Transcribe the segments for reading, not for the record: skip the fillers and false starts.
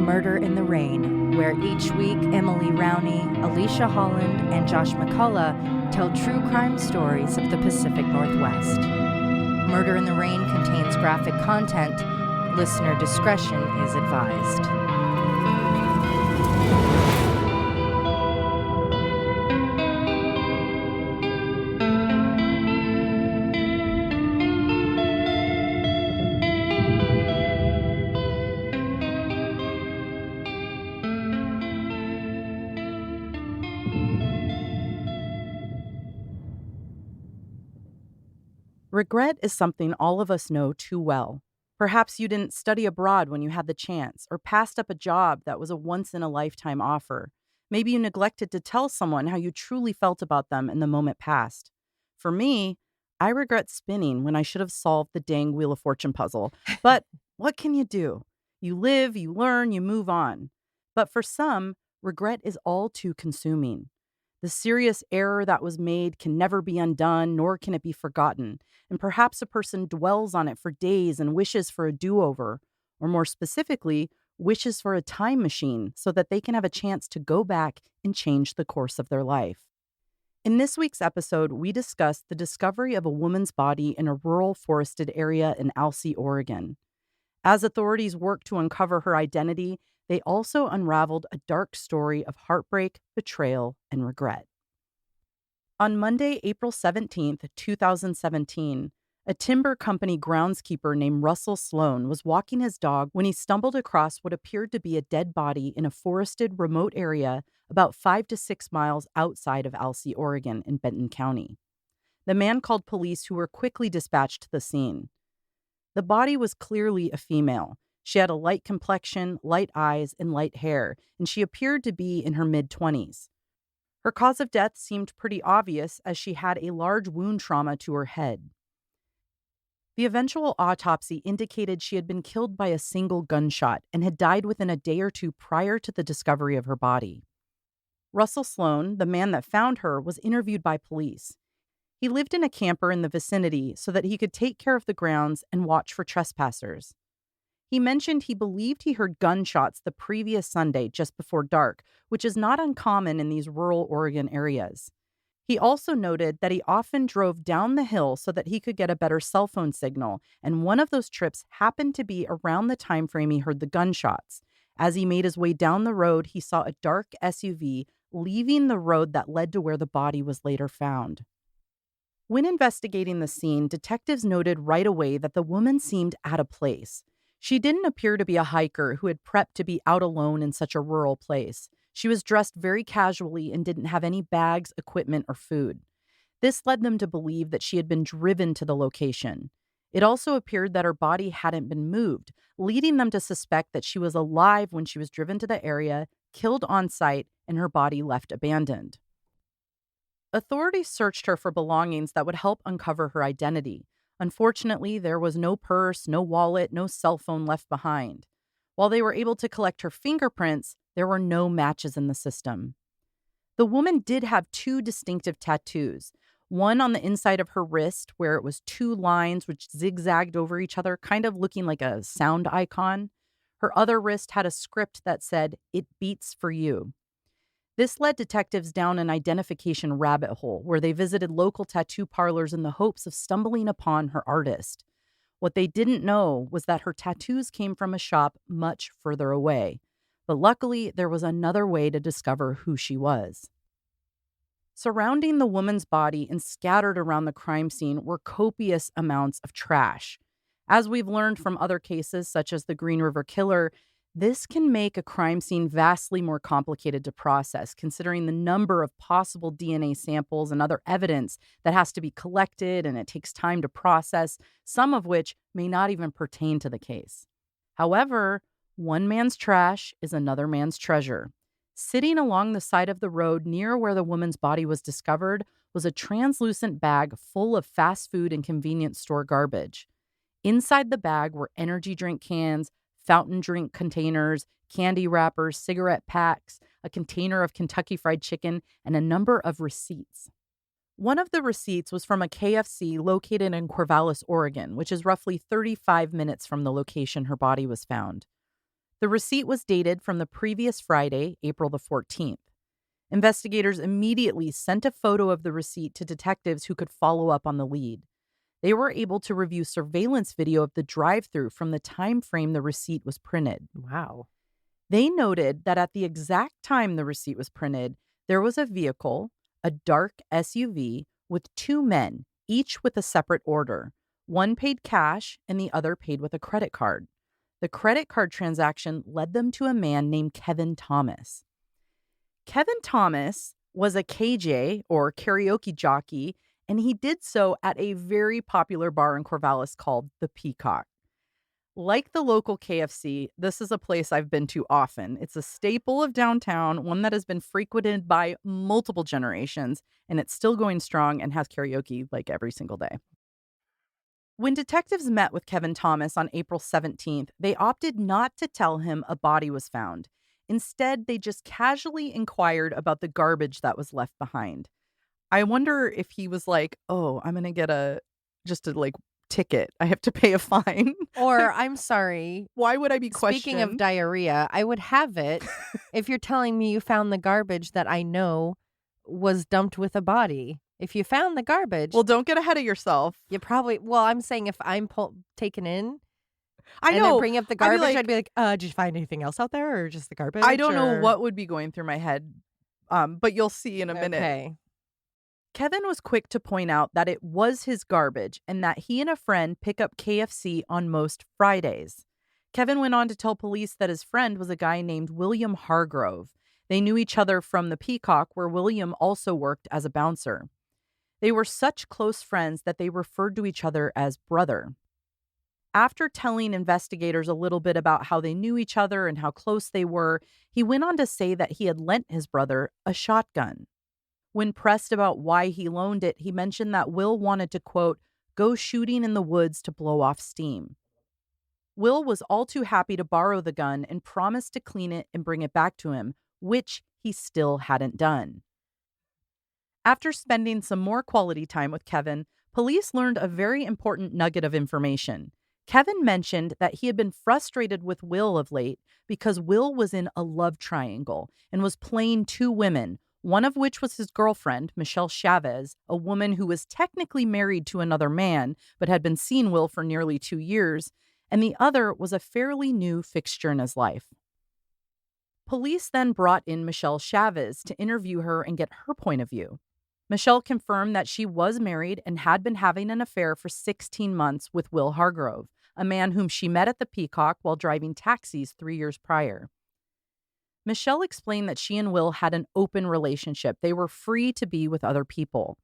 Murder in the Rain, where each week Emily Rowney, Alicia Holland, and Josh McCullough tell true crime stories of the Pacific Northwest. Murder in the Rain contains graphic content. Listener discretion is advised. Regret is something all of us know too well. Perhaps you didn't study abroad when you had the chance, or passed up a job that was a once-in-a-lifetime offer. Maybe you neglected to tell someone how you truly felt about them in the moment past. For me, I regret spinning when I should have solved the dang Wheel of Fortune puzzle. But what can you do? You live, you learn, you move on. But for some, regret is all too consuming. The serious error that was made can never be undone, nor can it be forgotten. And perhaps a person dwells on it for days and wishes for a do-over, or more specifically, wishes for a time machine so that they can have a chance to go back and change the course of their life. In this week's episode, we discuss the discovery of a woman's body in a rural forested area in Alsea, Oregon. As authorities work to uncover her identity, they also unraveled a dark story of heartbreak, betrayal, and regret. On Monday, April 17th, 2017, a timber company groundskeeper named Russell Sloan was walking his dog when he stumbled across what appeared to be a dead body in a forested, remote area about 5 to 6 miles outside of Alsea, Oregon, in Benton County. The man called police, who were quickly dispatched to the scene. The body was clearly a female. She had a light complexion, light eyes, and light hair, and she appeared to be in her mid-20s. Her cause of death seemed pretty obvious, as she had a large wound trauma to her head. The eventual autopsy indicated she had been killed by a single gunshot and had died within a day or two prior to the discovery of her body. Russell Sloan, the man that found her, was interviewed by police. He lived in a camper in the vicinity so that he could take care of the grounds and watch for trespassers. He mentioned he believed he heard gunshots the previous Sunday just before dark, which is not uncommon in these rural Oregon areas. He also noted that he often drove down the hill so that he could get a better cell phone signal, and one of those trips happened to be around the time frame he heard the gunshots. As he made his way down the road, he saw a dark SUV leaving the road that led to where the body was later found. When investigating the scene, detectives noted right away that the woman seemed out of place. She didn't appear to be a hiker who had prepped to be out alone in such a rural place. She was dressed very casually and didn't have any bags, equipment, or food. This led them to believe that she had been driven to the location. It also appeared that her body hadn't been moved, leading them to suspect that she was alive when she was driven to the area, killed on site, and her body left abandoned. Authorities searched her for belongings that would help uncover her identity. Unfortunately, there was no purse, no wallet, no cell phone left behind. While they were able to collect her fingerprints, there were no matches in the system. The woman did have 2 distinctive tattoos, one on the inside of her wrist where it was 2 lines which zigzagged over each other, kind of looking like a sound icon. Her other wrist had a script that said, "It beats for you." This led detectives down an identification rabbit hole where they visited local tattoo parlors in the hopes of stumbling upon her artist. What they didn't know was that her tattoos came from a shop much further away. But luckily, there was another way to discover who she was. Surrounding the woman's body and scattered around the crime scene were copious amounts of trash. As we've learned from other cases, such as the Green River Killer, this can make a crime scene vastly more complicated to process, considering the number of possible DNA samples and other evidence that has to be collected, and it takes time to process, some of which may not even pertain to the case. However, one man's trash is another man's treasure. Sitting along the side of the road near where the woman's body was discovered was a translucent bag full of fast food and convenience store garbage. Inside the bag were energy drink cans, fountain drink containers, candy wrappers, cigarette packs, a container of Kentucky Fried Chicken, and a number of receipts. One of the receipts was from a KFC located in Corvallis, Oregon, which is roughly 35 minutes from the location her body was found. The receipt was dated from the previous Friday, April the 14th. Investigators immediately sent a photo of the receipt to detectives who could follow up on the lead. They were able to review surveillance video of the drive-thru from the time frame the receipt was printed. Wow. They noted that at the exact time the receipt was printed, there was a vehicle, a dark SUV, with two men, each with a separate order. One paid cash and the other paid with a credit card. The credit card transaction led them to a man named Kevin Thomas. Kevin Thomas was a KJ, or karaoke jockey, and he did so at a very popular bar in Corvallis called the Peacock. Like the local KFC, this is a place I've been to often. It's a staple of downtown, one that has been frequented by multiple generations, and it's still going strong and has karaoke like every single day. When detectives met with Kevin Thomas on April 17th, they opted not to tell him a body was found. Instead, they just casually inquired about the garbage that was left behind. I wonder if he was like, "Oh, I'm going to get a ticket. I have to pay a fine." Or, I'm sorry, Why would I be questioned? speaking of diarrhea, I would have it if you're telling me you found the garbage that I know was dumped with a body. If you found the garbage, Well, don't get ahead of yourself. you probably, well, I'm saying if I'm taken in I and know. then bring up the garbage, like- I'd be like, did you find anything else out there or just the garbage? I don't know or- what would be going through my head, but you'll see in a minute. Okay. Kevin was quick to point out that it was his garbage and that he and a friend pick up KFC on most Fridays. Kevin went on to tell police that his friend was a guy named William Hargrove. They knew each other from the Peacock, where William also worked as a bouncer. They were such close friends that they referred to each other as brother. After telling investigators a little bit about how they knew each other and how close they were, he went on to say that he had lent his brother a shotgun. When pressed about why he loaned it, he mentioned that Will wanted to, quote, go shooting in the woods to blow off steam. Will was all too happy to borrow the gun and promised to clean it and bring it back to him, which he still hadn't done. After spending some more quality time with Kevin, police learned a very important nugget of information. Kevin mentioned that he had been frustrated with Will of late because Will was in a love triangle and was playing two women, one of which was his girlfriend, Michelle Chavez, a woman who was technically married to another man but had been seeing Will for nearly 2 years, and the other was a fairly new fixture in his life. Police then brought in Michelle Chavez to interview her and get her point of view. Michelle confirmed that she was married and had been having an affair for 16 months with Will Hargrove, a man whom she met at the Peacock while driving taxis 3 years prior. Michelle explained that she and Will had an open relationship. They were free to be with other people.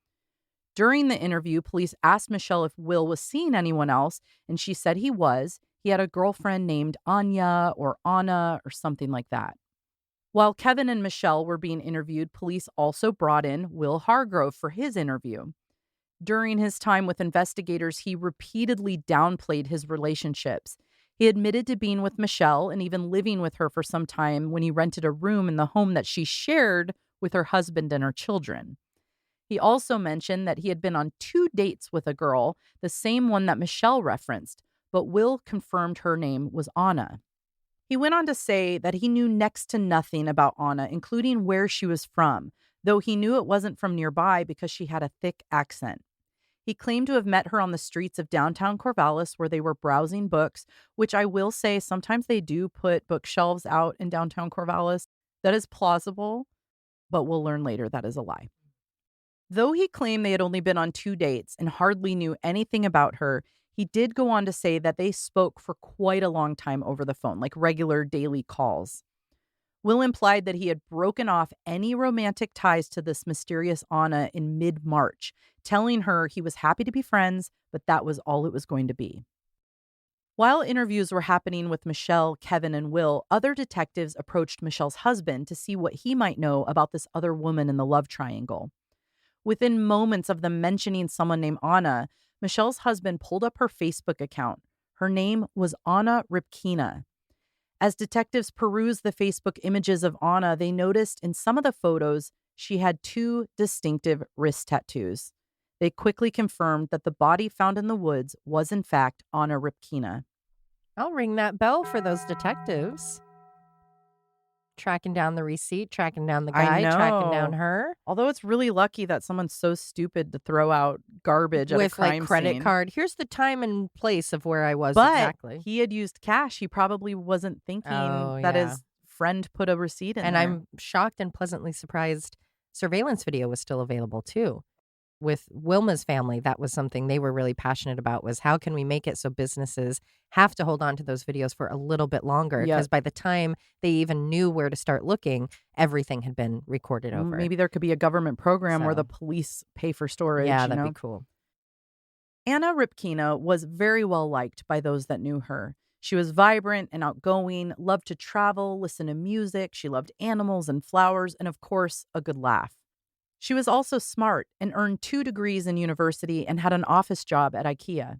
During the interview, police asked Michelle if Will was seeing anyone else, and she said he was. He had a girlfriend named Anya or Anna or something like that. While Kevin and Michelle were being interviewed, police also brought in Will Hargrove for his interview. During his time with investigators, he repeatedly downplayed his relationships. He admitted to being with Michelle and even living with her for some time when he rented a room in the home that she shared with her husband and her children. He also mentioned that he had been on 2 dates with a girl, the same one that Michelle referenced, but Will confirmed her name was Anna. He went on to say that he knew next to nothing about Anna, including where she was from, though he knew it wasn't from nearby because she had a thick accent. He claimed to have met her on the streets of downtown Corvallis where they were browsing books, which I will say sometimes they do put bookshelves out in downtown Corvallis. That is plausible, but we'll learn later that is a lie. Though he claimed they had only been on 2 dates and hardly knew anything about her, he did go on to say that they spoke for quite a long time over the phone, like regular daily calls. Will implied that he had broken off any romantic ties to this mysterious Anna in mid-March, telling her he was happy to be friends, but that was all it was going to be. While interviews were happening with Michelle, Kevin, and Will, other detectives approached Michelle's husband to see what he might know about this other woman in the love triangle. Within moments of them mentioning someone named Anna, Michelle's husband pulled up her Facebook account. Her name was Anna Ripkina. As detectives perused the Facebook images of Anna, they noticed in some of the photos she had 2 distinctive wrist tattoos. They quickly confirmed that the body found in the woods was in fact Anna Ripkina. I'll ring that bell for those detectives. tracking down the receipt, tracking down the I guy, tracking down know. her Although it's really lucky that someone's so stupid to throw out garbage at a with like crime credit scene. card. Here's the time and place of where I was But exactly. he had used cash. He probably wasn't thinking Oh, that yeah. his friend put a receipt in And there. I'm shocked and pleasantly surprised surveillance video was still available too. With Wilma's family, that was something they were really passionate about, was how can we make it so businesses have to hold on to those videos for a little bit longer? Yep. Because by the time they even knew where to start looking, everything had been recorded over. Maybe there could be a government program where So- the police pay for storage. Yeah, that'd you know? be cool. Anna Ripkina was very well liked by those that knew her. She was vibrant and outgoing, loved to travel, listen to music. She loved animals and flowers, and of course, a good laugh. She was also smart and earned 2 degrees in university and had an office job at IKEA.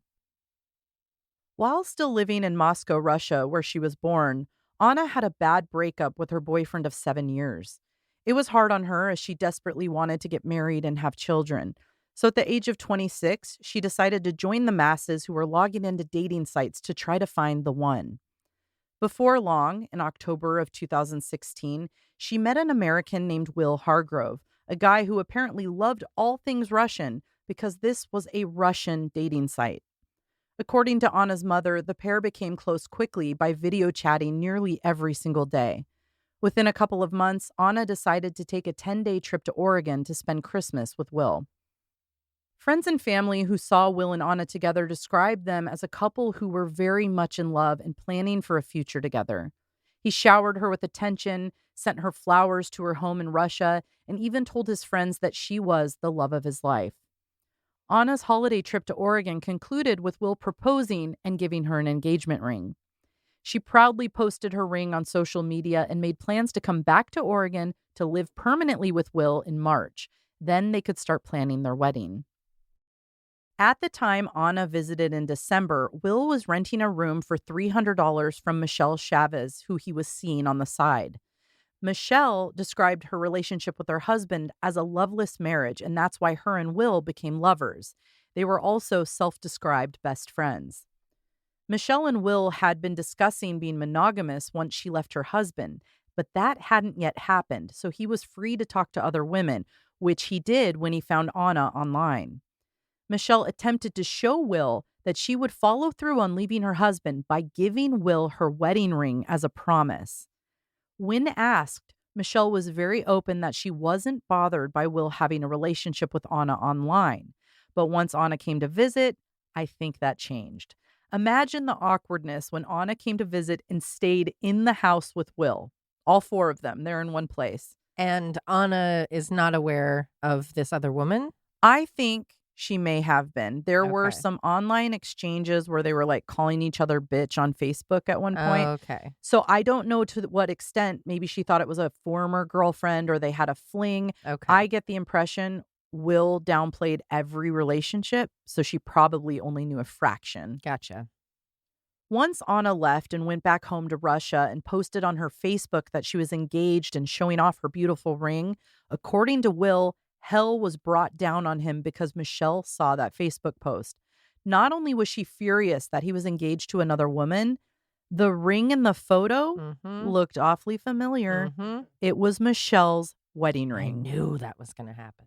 While still living in Moscow, Russia, where she was born, Anna had a bad breakup with her boyfriend of 7 years. It was hard on her as she desperately wanted to get married and have children. So at the age of 26, she decided to join the masses who were logging into dating sites to try to find the one. Before long, in October of 2016, she met an American named Will Hargrove, a guy who apparently loved all things Russian because this was a Russian dating site. According to Anna's mother, the pair became close quickly by video chatting nearly every single day. Within a couple of months, Anna decided to take a 10-day trip to Oregon to spend Christmas with Will. Friends and family who saw Will and Anna together described them as a couple who were very much in love and planning for a future together. He showered her with attention, sent her flowers to her home in Russia, and even told his friends that she was the love of his life. Anna's holiday trip to Oregon concluded with Will proposing and giving her an engagement ring. She proudly posted her ring on social media and made plans to come back to Oregon to live permanently with Will in March. Then they could start planning their wedding. At the time Anna visited in December, Will was renting a room for $300 from Michelle Chavez, who he was seeing on the side. Michelle described her relationship with her husband as a loveless marriage, and that's why her and Will became lovers. They were also self-described best friends. Michelle and Will had been discussing being monogamous once she left her husband, but that hadn't yet happened, so he was free to talk to other women, which he did when he found Anna online. Michelle attempted to show Will that she would follow through on leaving her husband by giving Will her wedding ring as a promise. When asked, Michelle was very open that she wasn't bothered by Will having a relationship with Anna online. But once Anna came to visit, I think that changed. Imagine the awkwardness when Anna came to visit and stayed in the house with Will. All 4 of them, they're in one place. And Anna is not aware of this other woman? I think she may have been. There were Okay. some online exchanges where they were like calling each other bitch on Facebook at one point. Okay. So I don't know to what extent. Maybe she thought it was a former girlfriend or they had a fling. Okay. I get the impression Will downplayed every relationship, so she probably only knew a fraction. Gotcha. Once Anna left and went back home to Russia and posted on her Facebook that she was engaged and showing off her beautiful ring, according to Will, hell was brought down on him because Michelle saw that Facebook post. Not only was she furious that he was engaged to another woman, the ring in the photo Mm-hmm. looked awfully familiar. Mm-hmm. It was Michelle's wedding I ring. knew that was going to happen.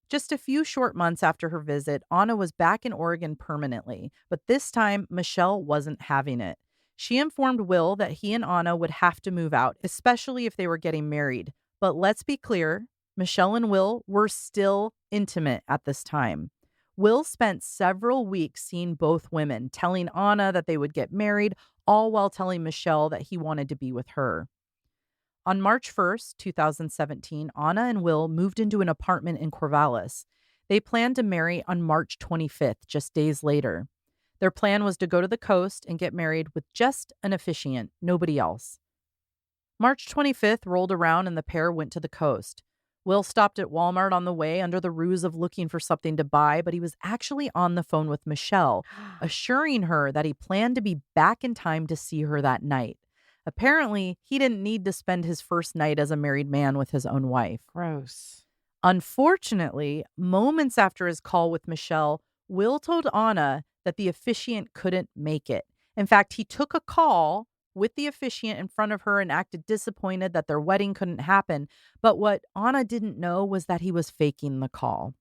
Just a few short months after her visit, Anna was back in Oregon permanently, but this time Michelle wasn't having it. She informed Will that he and Anna would have to move out, especially if they were getting married. But let's be clear, Michelle and Will were still intimate at this time. Will spent several weeks seeing both women, telling Anna that they would get married, all while telling Michelle that he wanted to be with her. On March 1st, 2017, Anna and Will moved into an apartment in Corvallis. They planned to marry on March 25th, just days later. Their plan was to go to the coast and get married with just an officiant, nobody else. March 25th rolled around and the pair went to the coast. Will stopped at Walmart on the way under the ruse of looking for something to buy, but he was actually on the phone with Michelle, assuring her that he planned to be back in time to see her that night. Apparently, he didn't need to spend his first night as a married man with his own wife. Gross. Unfortunately, moments after his call with Michelle, Will told Anna that the officiant couldn't make it. In fact, he took a call, with the officiant in front of her and acted disappointed that their wedding couldn't happen. But what Anna didn't know was that he was faking the call.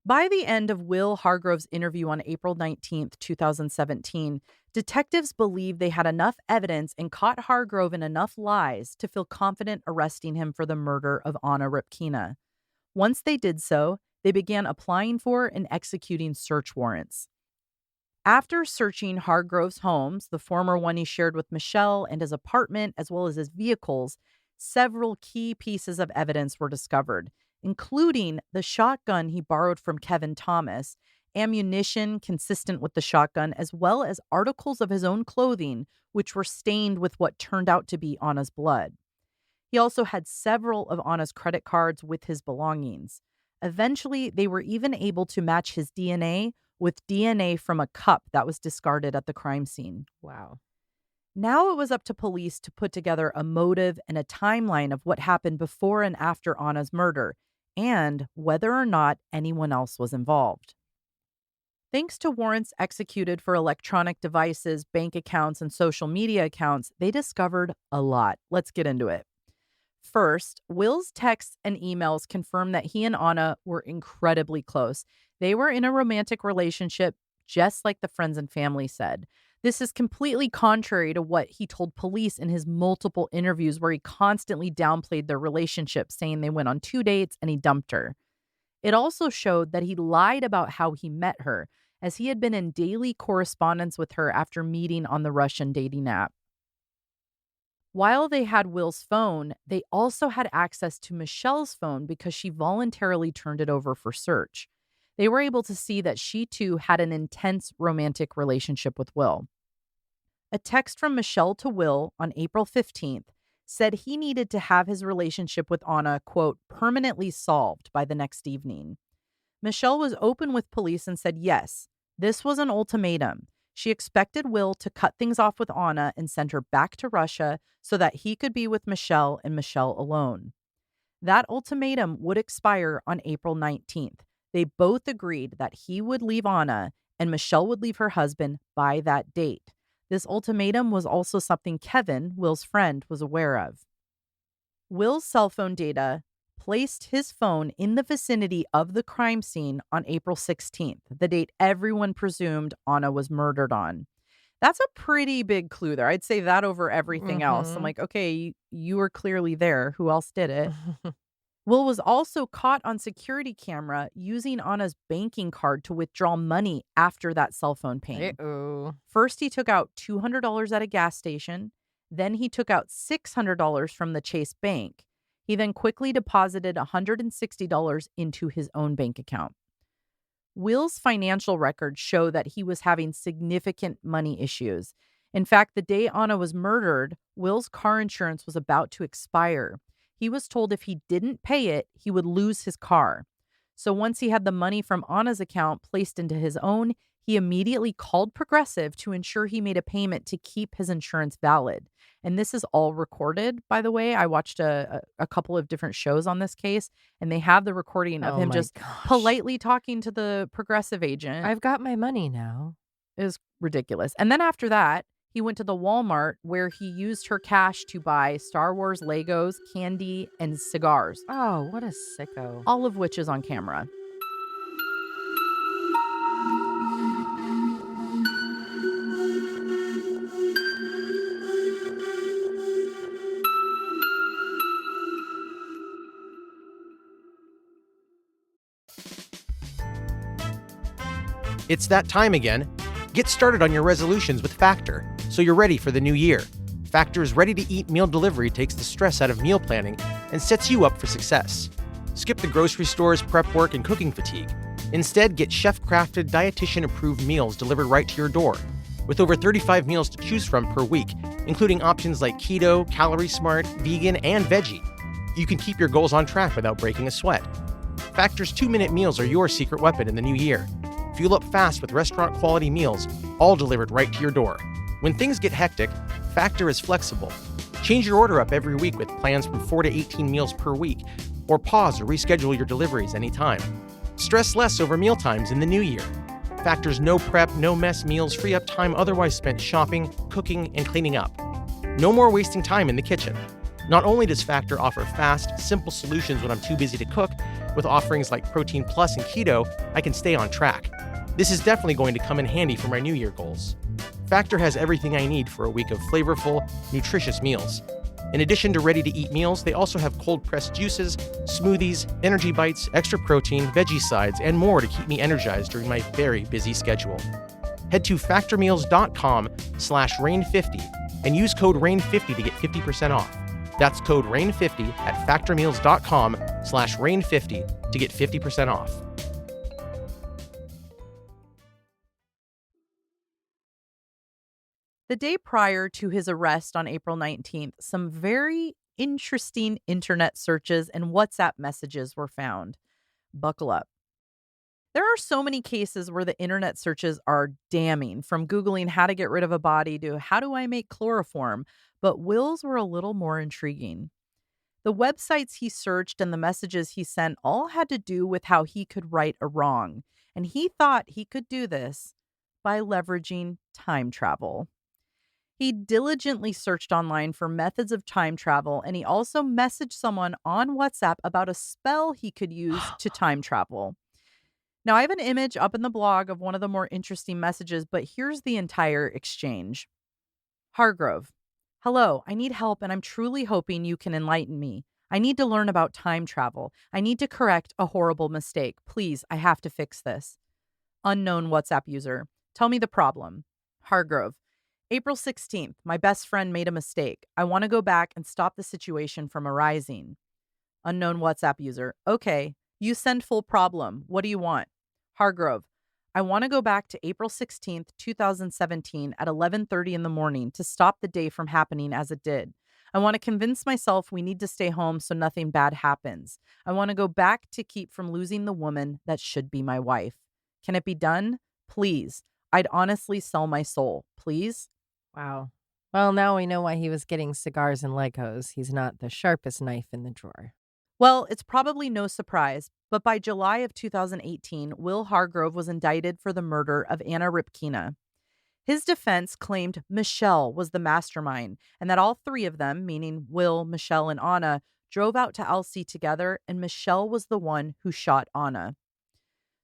By the end of Will Hargrove's interview on April 19th, 2017, detectives believed they had enough evidence and caught Hargrove in enough lies to feel confident arresting him for the murder of Anna Ripkina. Once they did so, they began applying for and executing search warrants. After searching Hargrove's homes, the former one he shared with Michelle, and his apartment, as well as his vehicles, several key pieces of evidence were discovered, including the shotgun he borrowed from Kevin Thomas, ammunition consistent with the shotgun, as well as articles of his own clothing, which were stained with what turned out to be Anna's blood. He also had several of Anna's credit cards with his belongings. Eventually, they were even able to match his DNA with DNA from a cup that was discarded at the crime scene. Wow. Now it was up to police to put together a motive and a timeline of what happened before and after Anna's murder, and whether or not anyone else was involved. Thanks to warrants executed for electronic devices, bank accounts, and social media accounts, they discovered a lot. Let's get into it. First, Will's texts and emails confirmed that he and Anna were incredibly close. They were in a romantic relationship, just like the friends and family said. This is completely contrary to what he told police in his multiple interviews, where he constantly downplayed their relationship, saying they went on 2 dates and he dumped her. It also showed that he lied about how he met her, as he had been in daily correspondence with her after meeting on the Russian dating app. While they had Will's phone, they also had access to Michelle's phone because she voluntarily turned it over for search. They were able to see that she too had an intense romantic relationship with Will. A text from Michelle to Will on April 15th said he needed to have his relationship with Anna, quote, permanently solved by the next evening. Michelle was open with police and said yes, this was an ultimatum. She expected Will to cut things off with Anna and send her back to Russia so that he could be with Michelle and Michelle alone. That ultimatum would expire on April 19th. They both agreed that he would leave Anna and Michelle would leave her husband by that date. This ultimatum was also something Kevin, Will's friend, was aware of. Will's cell phone data placed his phone in the vicinity of the crime scene on April 16th, the date everyone presumed Anna was murdered on. That's a pretty big clue there. I'd say that over everything else. I'm like, okay, you were clearly there. Who else did it? Will was also caught on security camera using Anna's banking card to withdraw money after that cell phone ping. Uh-oh. First, he took out $200 at a gas station. Then he took out $600 from the Chase Bank. He then quickly deposited $160 into his own bank account. Will's financial records show that he was having significant money issues. In fact, the day Anna was murdered, Will's car insurance was about to expire. He was told if he didn't pay it, he would lose his car. So once he had the money from Anna's account placed into his own, he immediately called Progressive to ensure he made a payment to keep his insurance valid. And this is all recorded, by the way. I watched a couple of different shows on this case, and they have the recording of him just politely talking to the Progressive agent. I've got my money now. It was ridiculous. And then after that, he went to the Walmart where he used her cash to buy Star Wars Legos, candy, and cigars. Oh, what a sicko. All of which is on camera. It's that time again. Get started on your resolutions with Factor, so you're ready for the new year. Factor's ready-to-eat meal delivery takes the stress out of meal planning and sets you up for success. Skip the grocery stores, prep work, and cooking fatigue. Instead, get chef-crafted, dietitian-approved meals delivered right to your door. With over 35 meals to choose from per week, including options like keto, calorie smart, vegan, and veggie. You can keep your goals on track without breaking a sweat. Factor's 2-minute meals are your secret weapon in the new year. Fuel up fast with restaurant-quality meals, all delivered right to your door. When things get hectic, Factor is flexible. Change your order up every week with plans from 4 to 18 meals per week, or pause or reschedule your deliveries anytime. Stress less over mealtimes in the new year. Factor's no prep, no mess meals free up time otherwise spent shopping, cooking, and cleaning up. No more wasting time in the kitchen. Not only does Factor offer fast, simple solutions when I'm too busy to cook, with offerings like Protein Plus and Keto, I can stay on track. This is definitely going to come in handy for my New Year goals. Factor has everything I need for a week of flavorful, nutritious meals. In addition to ready-to-eat meals, they also have cold-pressed juices, smoothies, energy bites, extra protein, veggie sides, and more to keep me energized during my very busy schedule. Head to factormeals.com/rain50 and use code RAIN50 to get 50% off. That's code RAIN50 at factormeals.com/rain50 to get 50% off. The day prior to his arrest on April 19th, some very interesting internet searches and WhatsApp messages were found. Buckle up. There are so many cases where the internet searches are damning, from Googling how to get rid of a body to how do I make chloroform, but Will's were a little more intriguing. The websites he searched and the messages he sent all had to do with how he could right a wrong, and he thought he could do this by leveraging time travel. He diligently searched online for methods of time travel, and he also messaged someone on WhatsApp about a spell he could use to time travel. Now, I have an image up in the blog of one of the more interesting messages, but here's the entire exchange. Hargrove, hello, I need help, and I'm truly hoping you can enlighten me. I need to learn about time travel. I need to correct a horrible mistake. Please, I have to fix this. Unknown WhatsApp user, tell me the problem. Hargrove, April 16th, my best friend made a mistake. I want to go back and stop the situation from arising. Unknown WhatsApp user. Okay, you send full problem. What do you want? Hargrove. I want to go back to April 16th, 2017 at 11:30 in the morning to stop the day from happening as it did. I want to convince myself we need to stay home so nothing bad happens. I want to go back to keep from losing the woman that should be my wife. Can it be done? Please. I'd honestly sell my soul. Please? Wow. Well, now we know why he was getting cigars and Legos. He's not the sharpest knife in the drawer. Well, it's probably no surprise, but by July of 2018, Will Hargrove was indicted for the murder of Anna Ripkina. His defense claimed Michelle was the mastermind and that all three of them, meaning Will, Michelle, and Anna, drove out to Alsea together, and Michelle was the one who shot Anna.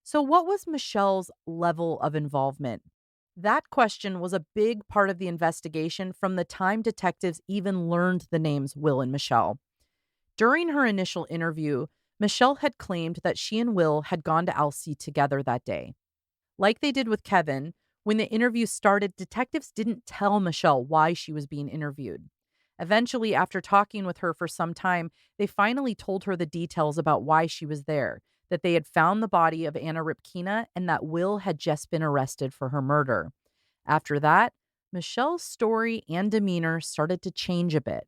So what was Michelle's level of involvement? That question was a big part of the investigation from the time detectives even learned the names Will and Michelle. During her initial interview, Michelle had claimed that she and Will had gone to Alsea together that day. Like they did with Kevin, when the interview started, detectives didn't tell Michelle why she was being interviewed. Eventually, after talking with her for some time, they finally told her the details about why she was there, that they had found the body of Anna Ripkina and that Will had just been arrested for her murder. After that, Michelle's story and demeanor started to change a bit.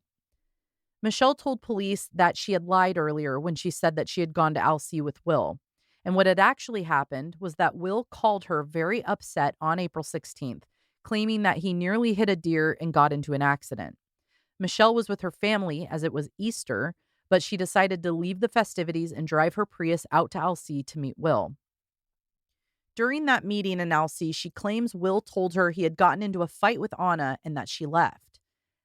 Michelle told police that she had lied earlier when she said that she had gone to Alsea with Will. And what had actually happened was that Will called her very upset on April 16th, claiming that he nearly hit a deer and got into an accident. Michelle was with her family as it was Easter, but she decided to leave the festivities and drive her Prius out to Alsea to meet Will. During that meeting in Alsea, she claims Will told her he had gotten into a fight with Anna and that she left.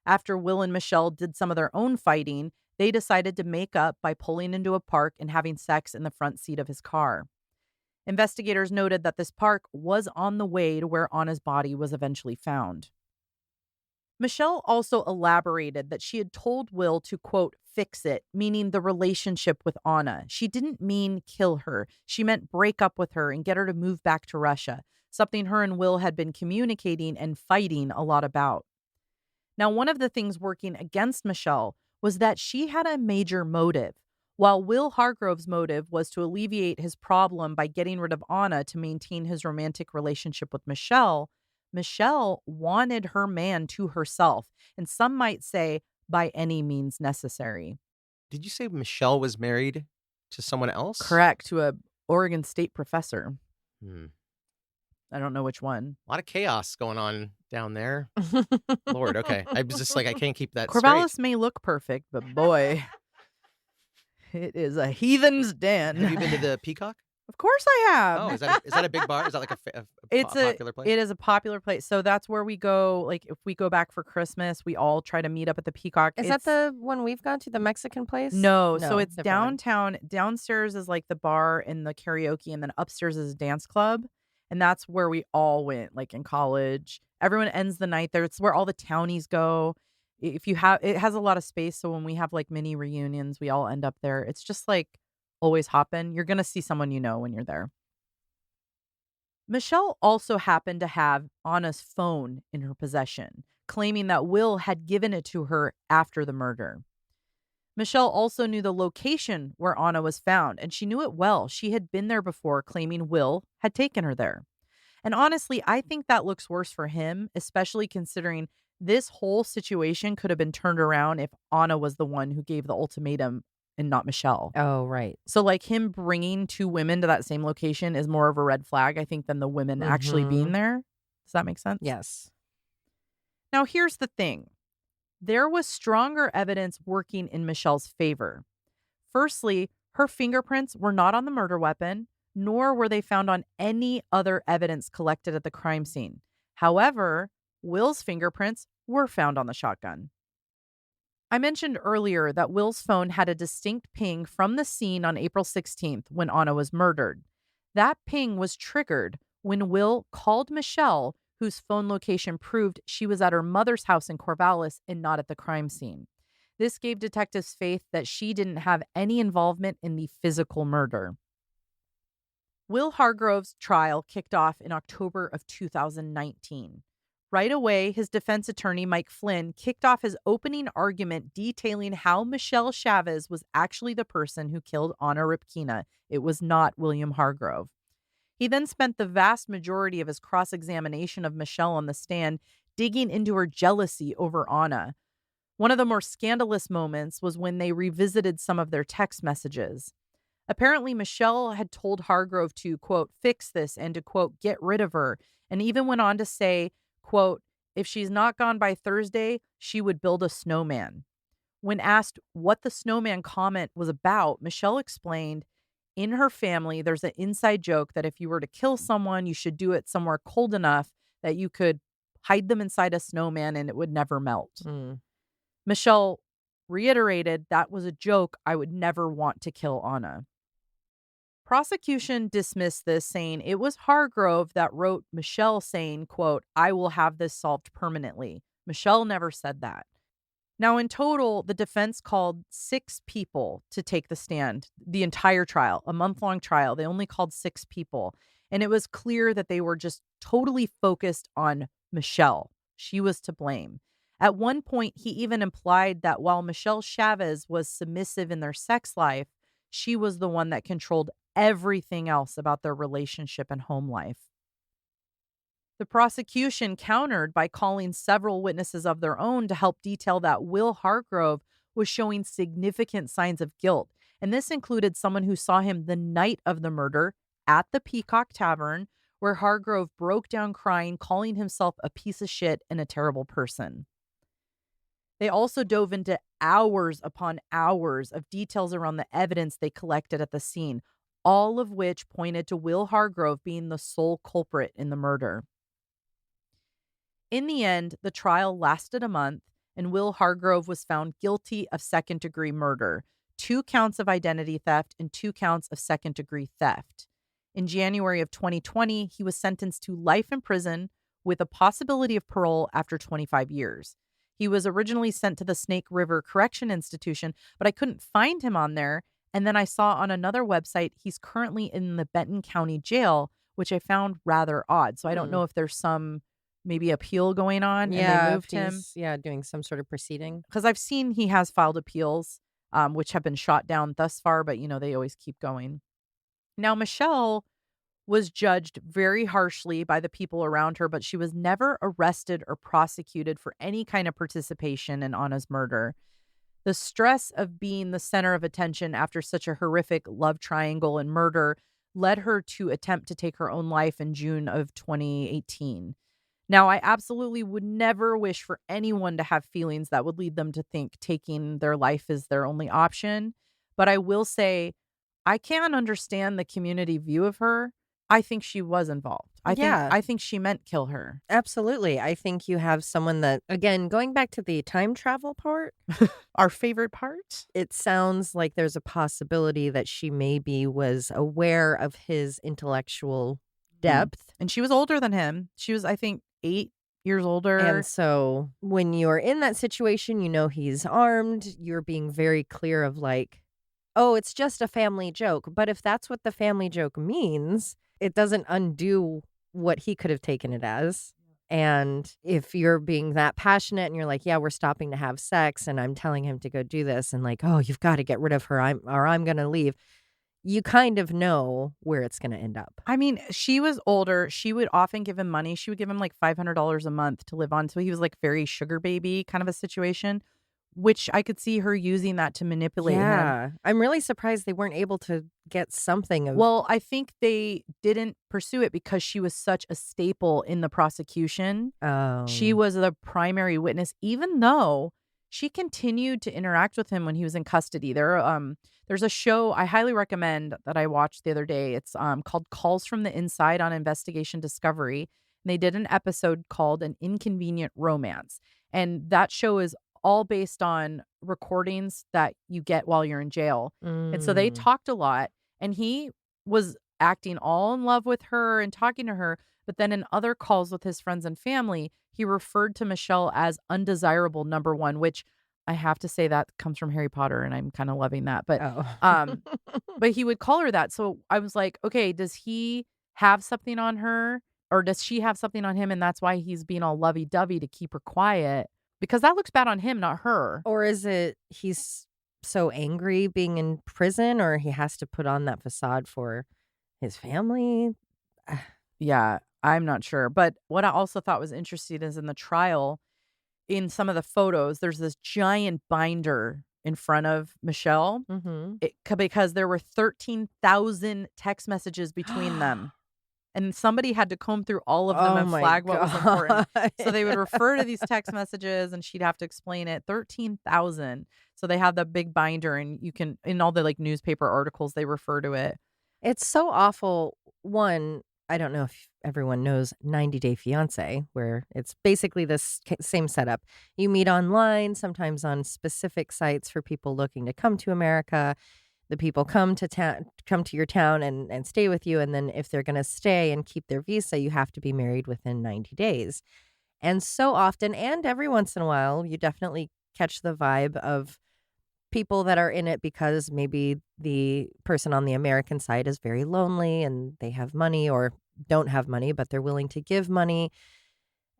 After Will and Michelle did some of their own fighting, they decided to make up by pulling into a park and having sex in the front seat of his car. Investigators noted that this park was on the way to where Anna's body was eventually found. Michelle also elaborated that she had told Will to, quote, fix it, meaning the relationship with Anna. She didn't mean kill her. She meant break up with her and get her to move back to Russia, something her and Will had been communicating and fighting a lot about. Now, one of the things working against Michelle was that she had a major motive. While Will Hargrove's motive was to alleviate his problem by getting rid of Anna to maintain his romantic relationship with Michelle, Michelle wanted her man to herself, and some might say by any means necessary. Did you say Michelle was married to someone else? Correct, to a Oregon State professor. Hmm. I don't know which one. A lot of chaos going on down there. Lord, okay. I was just like, I can't keep that Corvallis straight. may look perfect, but boy, it is a heathen's den. Have you been to the Peacock? Of course I have. Oh, is that a big bar? Is that like a popular place? It is a popular place. So that's where we go. Like if we go back for Christmas, we all try to meet up at the Peacock. Is that the one we've gone to, the Mexican place? No, so it's different one. downtown. Downstairs is like the bar and the karaoke, and then upstairs is a dance club. And that's where we all went, like in college. Everyone ends the night there. It's where all the townies go. If you have, it has a lot of space. So when we have like mini reunions, we all end up there. It's just like always hopping. You're going to see someone you know when you're there. Michelle also happened to have Anna's phone in her possession, claiming that Will had given it to her after the murder. Michelle also knew the location where Anna was found, and she knew it well. She had been there before, claiming Will had taken her there. And honestly, I think that looks worse for him, especially considering this whole situation could have been turned around if Anna was the one who gave the ultimatum and not Michelle. Oh, right. So, like, him bringing two women to that same location is more of a red flag, I think, than the women actually being there. Does that make sense? Yes. Now, here's the thing. There was stronger evidence working in Michelle's favor. Firstly, her fingerprints were not on the murder weapon, nor were they found on any other evidence collected at the crime scene. However, Will's fingerprints were found on the shotgun. I mentioned earlier that Will's phone had a distinct ping from the scene on April 16th when Anna was murdered. That ping was triggered when Will called Michelle, whose phone location proved she was at her mother's house in Corvallis and not at the crime scene. This gave detectives faith that she didn't have any involvement in the physical murder. Will Hargrove's trial kicked off in October of 2019. Right away, his defense attorney, Mike Flynn, kicked off his opening argument detailing how Michelle Chavez was actually the person who killed Anna Rybkina. It was not William Hargrove. He then spent the vast majority of his cross-examination of Michelle on the stand digging into her jealousy over Anna. One of the more scandalous moments was when they revisited some of their text messages. Apparently, Michelle had told Hargrove to, quote, fix this and to, quote, get rid of her, and even went on to say, quote, if she's not gone by Thursday, she would build a snowman. When asked what the snowman comment was about, Michelle explained, in her family, there's an inside joke that if you were to kill someone, you should do it somewhere cold enough that you could hide them inside a snowman and it would never melt. Michelle reiterated that was a joke. I would never want to kill Anna. Prosecution dismissed this, saying it was Hargrove that wrote Michelle saying, quote, I will have this solved permanently. Michelle never said that. Now, in total, the defense called 6 people to take the stand the entire trial, a month-long trial. They only called 6 people. And it was clear that they were just totally focused on Michelle. She was to blame. At one point, he even implied that while Michelle Chavez was submissive in their sex life, she was the one that controlled everything else about their relationship and home life. The prosecution countered by calling several witnesses of their own to help detail that Will Hargrove was showing significant signs of guilt. And this included someone who saw him the night of the murder at the Peacock Tavern, where Hargrove broke down crying, calling himself a piece of shit and a terrible person. They also dove into hours upon hours of details around the evidence they collected at the scene, all of which pointed to Will Hargrove being the sole culprit in the murder. In the end, the trial lasted a month, and Will Hargrove was found guilty of second-degree murder, 2 counts of identity theft and 2 counts of second-degree theft. In January of 2020, he was sentenced to life in prison with a possibility of parole after 25 years. He was originally sent to the Snake River Correction Institution, but I couldn't find him on there. And then I saw on another website he's currently in the Benton County Jail, which I found rather odd. So I don't know if there's some maybe appeal going on and they moved him. Doing some sort of proceeding. Because I've seen he has filed appeals, which have been shot down thus far, but, you know, they always keep going. Now, Michelle was judged very harshly by the people around her, but she was never arrested or prosecuted for any kind of participation in Anna's murder. The stress of being the center of attention after such a horrific love triangle and murder led her to attempt to take her own life in June of 2018. Now, I absolutely would never wish for anyone to have feelings that would lead them to think taking their life is their only option. But I will say, I can't understand the community view of her. I think she was involved. Yeah. I think she meant kill her. Absolutely. I think you have someone that, again, going back to the time travel part, Our favorite part? it sounds like there's a possibility that she maybe was aware of his intellectual depth. And she was older than him. She was, I think, 8 years older. And so when you're in that situation, you know he's armed, you're being very clear of like, oh, it's just a family joke. But if that's what the family joke means, it doesn't undo what he could have taken it as. And if you're being that passionate and you're like, yeah, we're stopping to have sex and I'm telling him to go do this and like, oh, you've got to get rid of her, I'm going to leave. You kind of know where it's going to end up. I mean, she was older. She would often give him money. She would give him like $500 a month to live on. So he was like very sugar baby kind of a situation, which I could see her using that to manipulate him. Yeah. I'm really surprised they weren't able to get something of. Well, I think they didn't pursue it because she was such a staple in the prosecution. Oh. She was the primary witness, even though she continued to interact with him when he was in custody. There's a show I highly recommend that I watched the other day. It's called Calls from the Inside on Investigation Discovery. And they did an episode called An Inconvenient Romance. And that show is all based on recordings that you get while you're in jail. And so they talked a lot. And he was acting all in love with her and talking to her. But then in other calls with his friends and family, he referred to Michelle as undesirable number one, which I have to say that comes from Harry Potter, and I'm kind of loving that. But but he would call her that. So I was like, okay, does he have something on her, or does she have something on him, and that's why he's being all lovey-dovey to keep her quiet? Because that looks bad on him, not her. Or is it he's so angry being in prison, or he has to put on that facade for his family? Yeah, I'm not sure. But what I also thought was interesting is in the trial, in some of the photos, there's this giant binder in front of Michelle because there were 13,000 text messages between them. And somebody had to comb through all of them and flag what was important. So they would refer to these text messages and she'd have to explain it. 13,000. So they have the big binder and you can, in all the like newspaper articles, they refer to it. It's so awful. One, I don't know if everyone knows 90 Day Fiancé, where it's basically this same setup. You meet online, sometimes on specific sites for people looking to come to America. The people come to your town and stay with you. And then if they're going to stay and keep their visa, you have to be married within 90 days. And so often, and every once in a while, you definitely catch the vibe of people that are in it because maybe the person on the American side is very lonely and they have money or don't have money, but they're willing to give money.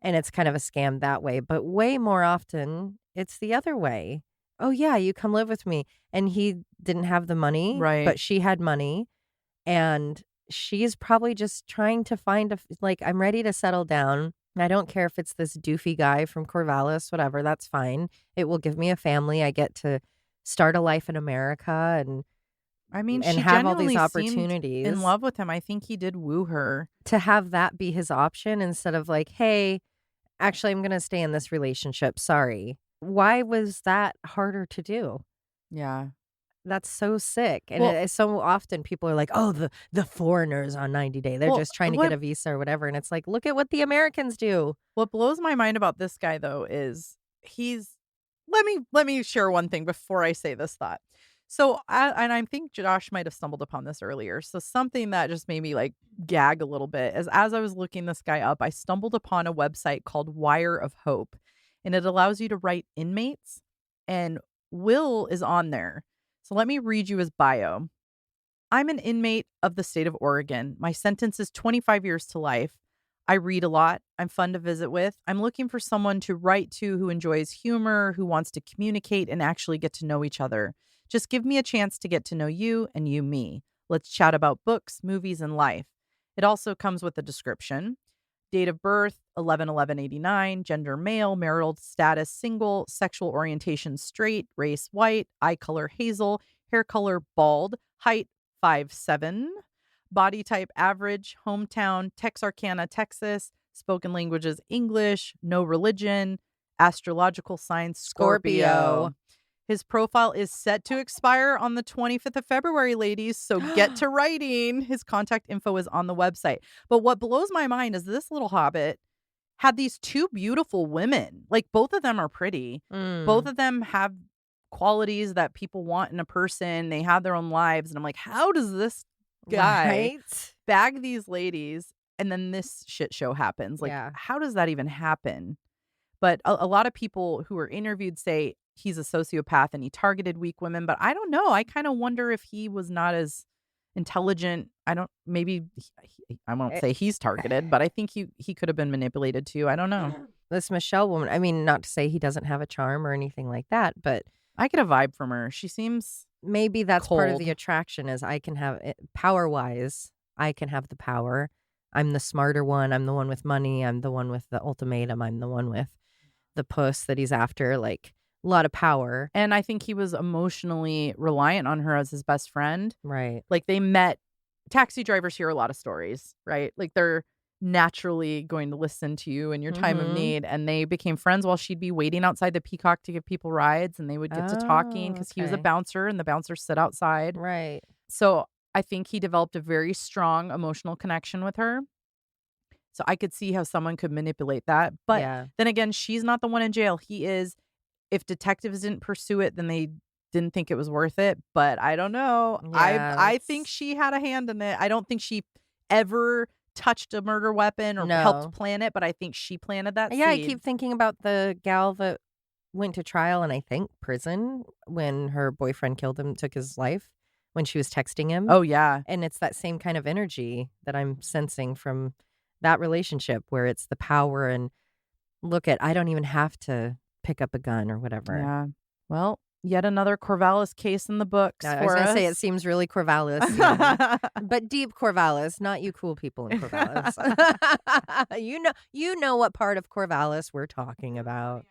And it's kind of a scam that way. But way more often, it's the other way. Oh, yeah, you come live with me. And he didn't have the money, Right. but she had money. And she's probably just trying to find I'm ready to settle down. I don't care if it's this doofy guy from Corvallis, whatever, that's fine. It will give me a family. I get to start a life in America and I mean, and she have all genuinely these seemed opportunities. in love with him. I think he did woo her. To have that be his option instead of like, hey, actually, I'm going to stay in this relationship. Sorry. Why was that harder to do? Yeah. That's so sick. And Well- it's so often people are like, oh, the foreigners on 90 Day. They're Well, just trying to what- get a visa or whatever. And it's like, look at what the Americans do. What blows my mind about this guy though is let me share one thing before I say this thought. So I think Josh might have stumbled upon this earlier. So something that just made me like gag a little bit is as I was looking this guy up, I stumbled upon a website called Wire of Hope, and it allows you to write inmates, and Will is on there. So let me read you his bio. I'm an inmate of the state of Oregon. My sentence is 25 years to life. I read a lot. I'm fun to visit with. I'm looking for someone to write to who enjoys humor, who wants to communicate and actually get to know each other. Just give me a chance to get to know you and you me. Let's chat about books, movies, and life. It also comes with a description. Date of birth, 11/11/89, gender male, marital status single, sexual orientation straight, race white, eye color hazel, hair color bald, height 5'7", body type average, hometown Texarkana, Texas, spoken languages English, no religion, astrological sign Scorpio. His profile is set to expire on the 25th of February, ladies, so get to writing. His contact info is on the website. But what blows my mind is this little hobbit had these two beautiful women. Like, both of them are pretty. Both of them have qualities that people want in a person. They have their own lives. And I'm like, how does this guy bag these ladies and then this shit show happens? Like, how does that even happen? But a lot of people who were interviewed say he's a sociopath and he targeted weak women. But I don't know. I kind of wonder if he was not as intelligent. I won't say he's targeted, but I think he could have been manipulated too. I don't know. This Michelle woman, I mean, not to say he doesn't have a charm or anything like that, but I get a vibe from her. She seems maybe that's part of cold. the attraction is I can have it, power-wise, I can have the power. I'm the smarter one. I'm the one with money. I'm the one with the ultimatum. I'm the one with the puss that he's after. Like, a lot of power. And I think he was emotionally reliant on her as his best friend. Right. Like, they met. Taxi drivers hear a lot of stories, right? Like, they're naturally going to listen to you in your time of need. And they became friends while she'd be waiting outside the Peacock to give people rides. And they would get to talking because he was a bouncer and the bouncers sit outside. Right. So I think he developed a very strong emotional connection with her. So I could see how someone could manipulate that. But then again, she's not the one in jail. He is. If detectives didn't pursue it, then they didn't think it was worth it. But I don't know. I think she had a hand in it. I don't think she ever touched a murder weapon or helped plan it, but I think she planted that seed. I keep thinking about the gal that went to trial and I think prison when her boyfriend killed him, took his life when she was texting him. Oh, yeah. And it's that same kind of energy that I'm sensing from that relationship where it's the power and I don't even have to pick up a gun or whatever. Yeah. Well, yet another Corvallis case in the books. I was going to say it seems really Corvallis, but deep Corvallis, not you cool people in Corvallis. you know what part of Corvallis we're talking about.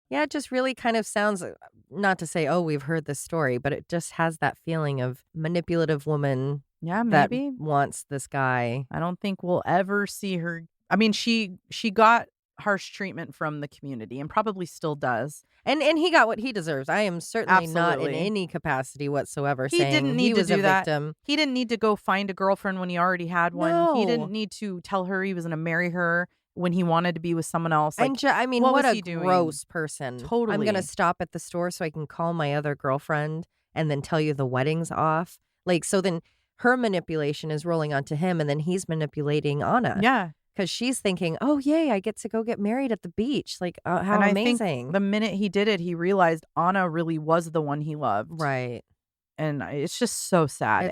Yeah, it just really kind of sounds, not to say, oh, we've heard this story, but it just has that feeling of manipulative woman. Yeah, maybe. That wants this guy. I don't think we'll ever see her. I mean, she got harsh treatment from the community and probably still does. And he got what he deserves. I am certainly not in any capacity whatsoever he saying didn't need he was to do a victim. He didn't need to go find a girlfriend when he already had one. No. He didn't need to tell her he was going to marry her when he wanted to be with someone else. Like, I mean, what a gross person. Totally. I'm going to stop at the store so I can call my other girlfriend and then tell you the wedding's off. Like, so then her manipulation is rolling onto him and then he's manipulating Anna. Yeah. Because she's thinking, oh, yay, I get to go get married at the beach. Like, how and amazing. I think the minute he did it, he realized Anna really was the one he loved. Right. And it's just so sad.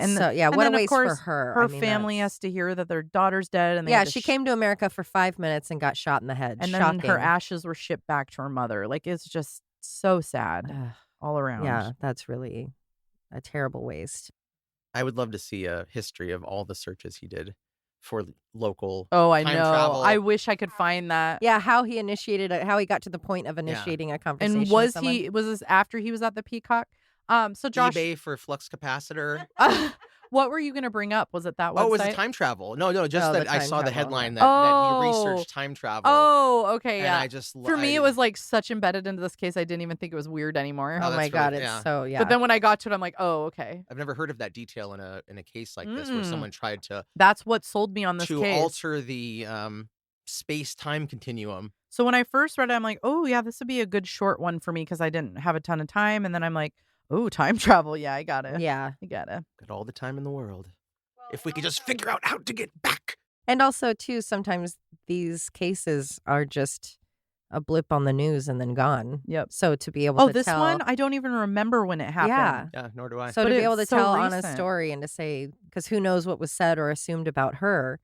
What a waste for her. Her family has to hear that their daughter's dead. And she came to America for 5 minutes and got shot in the head. And then her ashes were shipped back to her mother. Like, it's just so sad all around. Yeah, that's really a terrible waste. I would love to see a history of all the searches he did for local I time know. travel. I wish I could find that. Yeah, how he initiated it, how he got to the point of initiating a conversation. And was this after he was at the Peacock? So Josh, eBay for flux capacitor. What were you going to bring up? Was it that website? Oh, it was time travel. No, just that I saw the headline that he researched time travel. Oh, okay, yeah. And I just for me, it was like such embedded into this case, I didn't even think it was weird anymore. Oh my God, it's so But then when I got to it, I'm like, oh, okay. I've never heard of that detail in a case like this where someone tried to. That's what sold me on this case. To alter the space-time continuum. So when I first read it, I'm like, oh yeah, this would be a good short one for me because I didn't have a ton of time. And then I'm like, oh, time travel. Yeah, I got it. Yeah. I got it. Got all the time in the world. If we could just figure out how to get back. And also, too, sometimes these cases are just a blip on the news and then gone. Yep. So to be able to tell. Oh, this one? I don't even remember when it happened. Yeah, nor do I. So to be able to tell Anna's story and to say, because who knows what was said or assumed about her.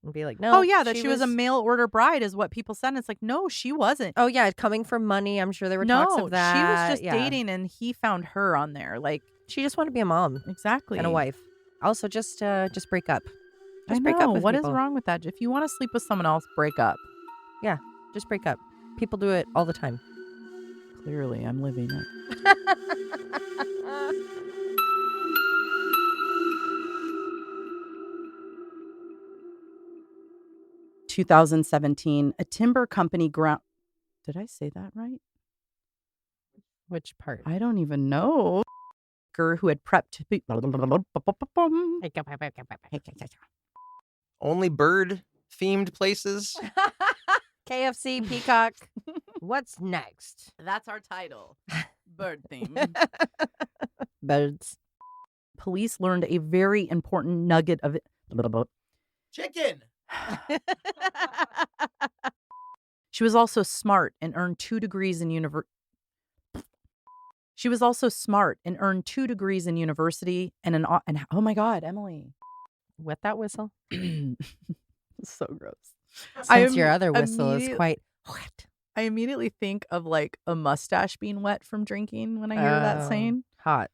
And be like, no. Oh, yeah, that she was a mail order bride is what people said. And it's like, no, she wasn't. Oh, yeah, coming from money. I'm sure there were talks of that. She was just dating and he found her on there. Like, she just wanted to be a mom. Exactly. And a wife. Also, just break up. Just break up with what people. Is wrong with that? If you want to sleep with someone else, break up. Yeah, just break up. People do it all the time. Clearly, I'm living it. 2017, a timber company ground. Did I say that right? Which part? I don't even know. Who had prepped to be Only bird-themed places? KFC, Peacock. What's next? That's our title. Bird theme. Birds. Police learned a very important nugget of it. Chicken! She was also smart and earned 2 degrees in She was also smart and earned 2 degrees in university and oh my God, Emily. Wet that whistle? So gross. Since your other whistle is quite wet. I immediately think of like a mustache being wet from drinking when I hear that saying. Hot.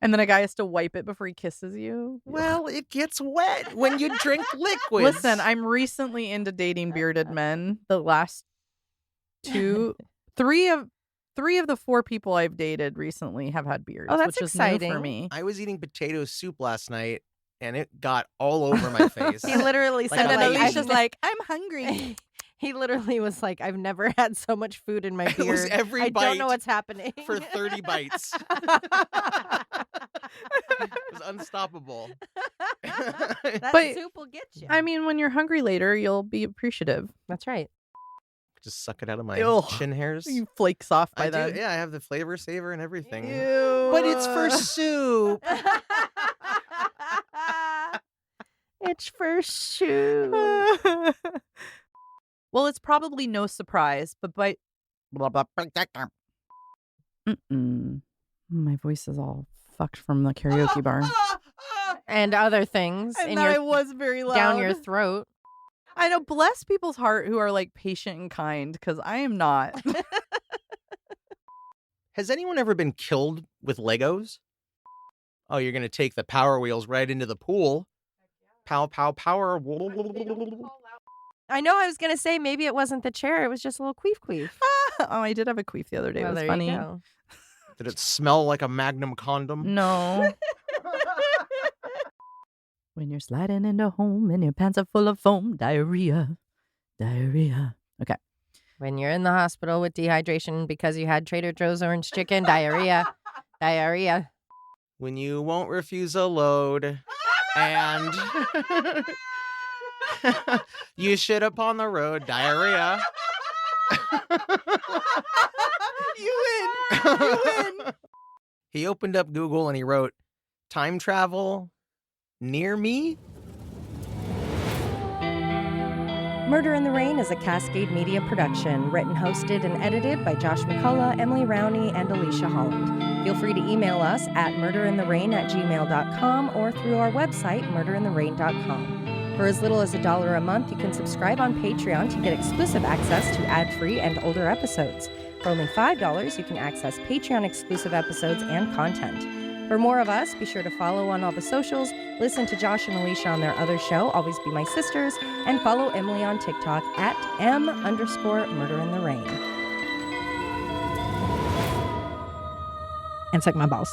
And then a guy has to wipe it before he kisses you. Well, it gets wet when you drink liquids. Listen, I'm recently into dating bearded men. The last three of the 4 people I've dated recently have had beards. Oh, that's which exciting. Is new for me. I was eating potato soup last night, and it got all over my face. He literally Like said, a And then lady. Alicia's like, I'm hungry. He literally was like, I've never had so much food in my beard. It was every I bite don't know what's happening. for 30 bites. It was unstoppable. That But- soup will get you. I mean, when you're hungry later, you'll be appreciative. That's right. Just suck it out of my Ew. chin hairs. You flake soft by I then. do, yeah, I have the flavor saver and everything. Ew. But it's for soup. It's for soup. Well, it's probably no surprise, but my voice is all fucked from the karaoke bar. And other things And in that your I was very loud. down your throat. I know, bless people's heart who are like patient and kind, because I am not. Has anyone ever been killed with Legos? Oh, you're going to take the Power Wheels right into the pool. Pow, pow, power. I know I was going to say maybe it wasn't the chair. It was just a little queef. Oh, I did have a queef the other day. Well, it was there funny. you go. Did it smell like a Magnum condom? No. When you're sliding into home and your pants are full of foam, diarrhea. Okay. When you're in the hospital with dehydration because you had Trader Joe's orange chicken, diarrhea. When you won't refuse a load and you shit upon the road, diarrhea. You win. He opened up Google and he wrote, time travel near me? Murder in the Rain is a Cascade Media production, written, hosted, and edited by Josh McCullough, Emily Rowney, and Alicia Holland. Feel free to email us at murderintherain@gmail.com or through our website, murderintherain.com. For as little as $1 a month, you can subscribe on Patreon to get exclusive access to ad-free and older episodes. For only $5, you can access Patreon-exclusive episodes and content. For more of us, be sure to follow on all the socials, listen to Josh and Alicia on their other show, Always Be My Sisters, and follow Emily on TikTok at @M_murderintherain. And suck my balls.